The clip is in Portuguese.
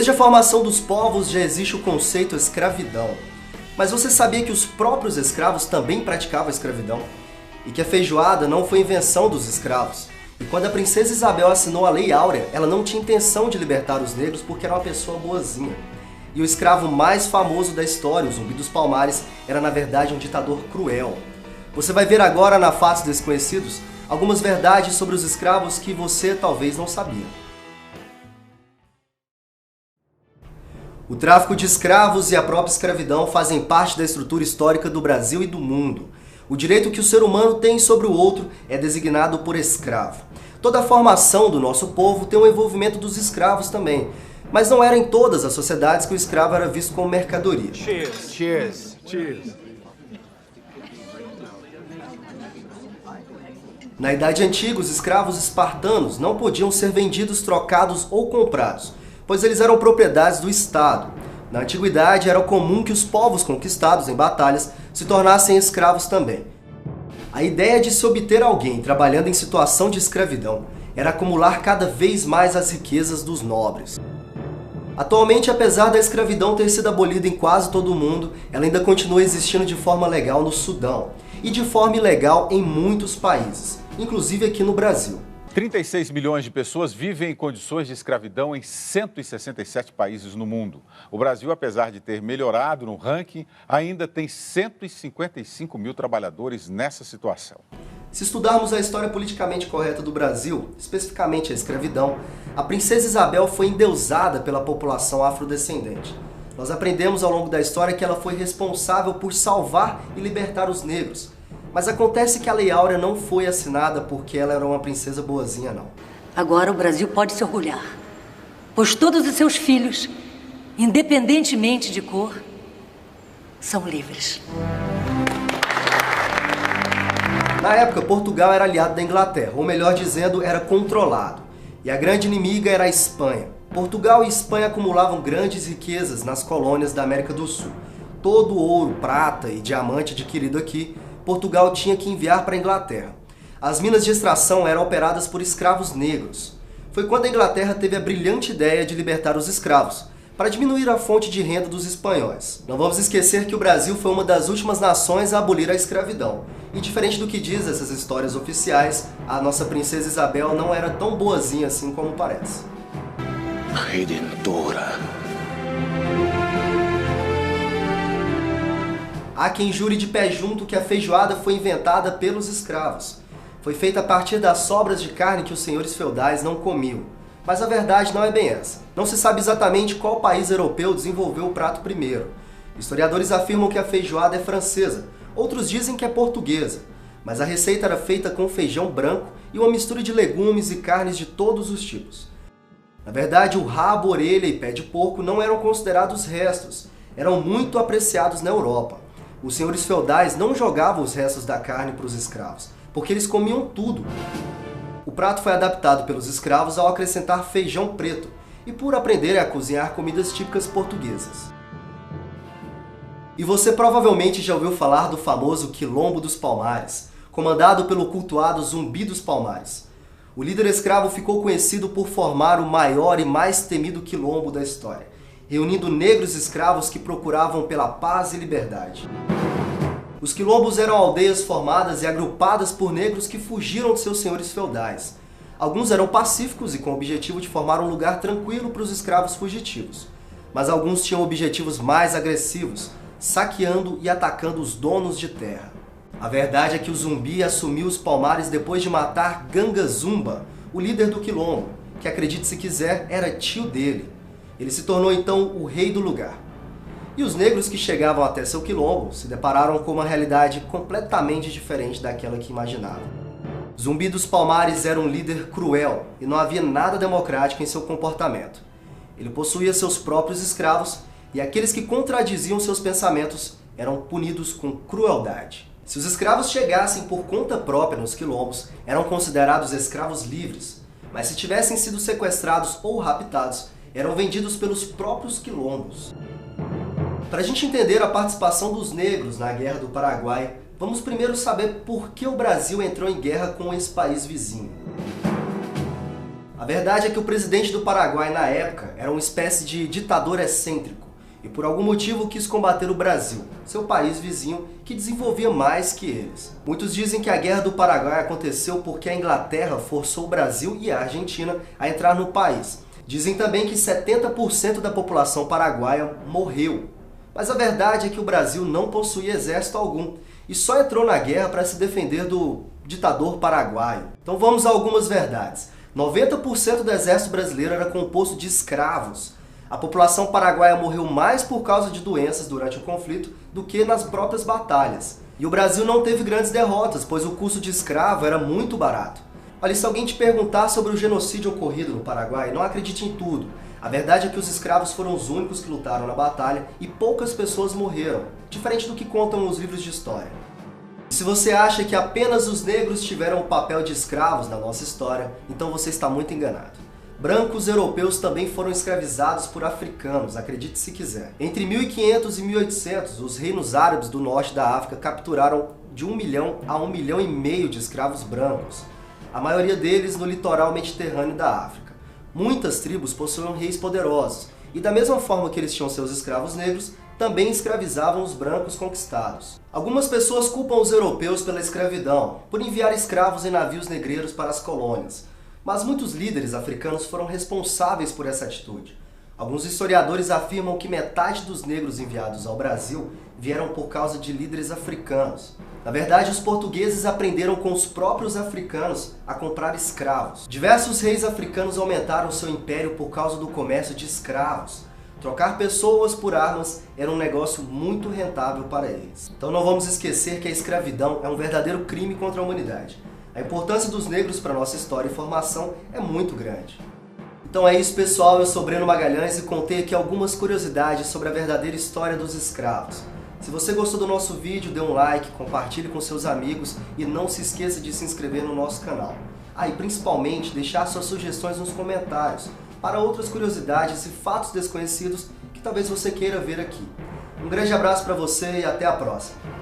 Desde a formação dos povos já existe o conceito escravidão. Mas você sabia que os próprios escravos também praticavam a escravidão? E que a feijoada não foi invenção dos escravos? E quando a princesa Isabel assinou a Lei Áurea, ela não tinha intenção de libertar os negros porque era uma pessoa boazinha. E o escravo mais famoso da história, o Zumbi dos Palmares, era na verdade um ditador cruel. Você vai ver agora na Fatos Desconhecidos algumas verdades sobre os escravos que você talvez não sabia. O tráfico de escravos e a própria escravidão fazem parte da estrutura histórica do Brasil e do mundo. O direito que o ser humano tem sobre o outro é designado por escravo. Toda a formação do nosso povo tem um envolvimento dos escravos também. Mas não era em todas as sociedades que o escravo era visto como mercadoria. Cheers. Cheers. Cheers. Na Idade Antiga, os escravos espartanos não podiam ser vendidos, trocados ou comprados, pois eles eram propriedades do Estado. Na Antiguidade, era comum que os povos conquistados em batalhas se tornassem escravos também. A ideia de se obter alguém trabalhando em situação de escravidão era acumular cada vez mais as riquezas dos nobres. Atualmente, apesar da escravidão ter sido abolida em quase todo o mundo, ela ainda continua existindo de forma legal no Sudão e de forma ilegal em muitos países, inclusive aqui no Brasil. 36 milhões de pessoas vivem em condições de escravidão em 167 países no mundo. O Brasil, apesar de ter melhorado no ranking, ainda tem 155 mil trabalhadores nessa situação. Se estudarmos a história politicamente correta do Brasil, especificamente a escravidão, a princesa Isabel foi endeusada pela população afrodescendente. Nós aprendemos ao longo da história que ela foi responsável por salvar e libertar os negros. Mas acontece que a Lei Áurea não foi assinada porque ela era uma princesa boazinha, não. Agora o Brasil pode se orgulhar, pois todos os seus filhos, independentemente de cor, são livres. Na época, Portugal era aliado da Inglaterra, ou melhor dizendo, era controlado. E a grande inimiga era a Espanha. Portugal e Espanha acumulavam grandes riquezas nas colônias da América do Sul. Todo o ouro, prata e diamante adquirido aqui, Portugal tinha que enviar para a Inglaterra. As minas de extração eram operadas por escravos negros. Foi quando a Inglaterra teve a brilhante ideia de libertar os escravos, para diminuir a fonte de renda dos espanhóis. Não vamos esquecer que o Brasil foi uma das últimas nações a abolir a escravidão. E diferente do que diz essas histórias oficiais, a nossa princesa Isabel não era tão boazinha assim como parece. Redentora. Há quem jure de pé junto que a feijoada foi inventada pelos escravos. Foi feita a partir das sobras de carne que os senhores feudais não comiam. Mas a verdade não é bem essa. Não se sabe exatamente qual país europeu desenvolveu o prato primeiro. Historiadores afirmam que a feijoada é francesa, outros dizem que é portuguesa. Mas a receita era feita com feijão branco e uma mistura de legumes e carnes de todos os tipos. Na verdade, o rabo, orelha e pé de porco não eram considerados restos, eram muito apreciados na Europa. Os senhores feudais não jogavam os restos da carne para os escravos, porque eles comiam tudo. O prato foi adaptado pelos escravos ao acrescentar feijão preto e por aprenderem a cozinhar comidas típicas portuguesas. E você provavelmente já ouviu falar do famoso Quilombo dos Palmares, comandado pelo cultuado Zumbi dos Palmares. O líder escravo ficou conhecido por formar o maior e mais temido quilombo da história, reunindo negros escravos que procuravam pela paz e liberdade. Os quilombos eram aldeias formadas e agrupadas por negros que fugiram de seus senhores feudais. Alguns eram pacíficos e com o objetivo de formar um lugar tranquilo para os escravos fugitivos. Mas alguns tinham objetivos mais agressivos, saqueando e atacando os donos de terra. A verdade é que o Zumbi assumiu os Palmares depois de matar Ganga Zumba, o líder do quilombo, que, acredite se quiser, era tio dele. Ele se tornou então o rei do lugar. E os negros que chegavam até seu quilombo se depararam com uma realidade completamente diferente daquela que imaginavam. Zumbi dos Palmares era um líder cruel e não havia nada democrático em seu comportamento. Ele possuía seus próprios escravos e aqueles que contradiziam seus pensamentos eram punidos com crueldade. Se os escravos chegassem por conta própria nos quilombos, eram considerados escravos livres, mas se tivessem sido sequestrados ou raptados, eram vendidos pelos próprios quilombos. Para a gente entender a participação dos negros na Guerra do Paraguai, vamos primeiro saber por que o Brasil entrou em guerra com esse país vizinho. A verdade é que o presidente do Paraguai na época era uma espécie de ditador excêntrico e por algum motivo quis combater o Brasil, seu país vizinho, que desenvolvia mais que eles. Muitos dizem que a Guerra do Paraguai aconteceu porque a Inglaterra forçou o Brasil e a Argentina a entrar no país. Dizem também que 70% da população paraguaia morreu. Mas a verdade é que o Brasil não possuía exército algum e só entrou na guerra para se defender do ditador paraguaio. Então vamos a algumas verdades. 90% do exército brasileiro era composto de escravos. A população paraguaia morreu mais por causa de doenças durante o conflito do que nas próprias batalhas. E o Brasil não teve grandes derrotas, pois o custo de escravo era muito barato. Olha, se alguém te perguntar sobre o genocídio ocorrido no Paraguai, não acredite em tudo. A verdade é que os escravos foram os únicos que lutaram na batalha e poucas pessoas morreram, diferente do que contam os livros de história. E se você acha que apenas os negros tiveram o papel de escravos na nossa história, então você está muito enganado. Brancos europeus também foram escravizados por africanos, acredite se quiser. Entre 1500 e 1800, os reinos árabes do norte da África capturaram de 1 milhão a 1,5 milhão de escravos brancos, a maioria deles no litoral mediterrâneo da África. Muitas tribos possuíam reis poderosos, e da mesma forma que eles tinham seus escravos negros, também escravizavam os brancos conquistados. Algumas pessoas culpam os europeus pela escravidão, por enviar escravos em navios negreiros para as colônias. Mas muitos líderes africanos foram responsáveis por essa atitude. Alguns historiadores afirmam que metade dos negros enviados ao Brasil vieram por causa de líderes africanos. Na verdade, os portugueses aprenderam com os próprios africanos a comprar escravos. Diversos reis africanos aumentaram seu império por causa do comércio de escravos. Trocar pessoas por armas era um negócio muito rentável para eles. Então não vamos esquecer que a escravidão é um verdadeiro crime contra a humanidade. A importância dos negros para a nossa história e formação é muito grande. Então é isso, pessoal, eu sou Breno Magalhães e contei aqui algumas curiosidades sobre a verdadeira história dos escravos. Se você gostou do nosso vídeo, dê um like, compartilhe com seus amigos e não se esqueça de se inscrever no nosso canal. E principalmente deixar suas sugestões nos comentários para outras curiosidades e fatos desconhecidos que talvez você queira ver aqui. Um grande abraço para você e até a próxima!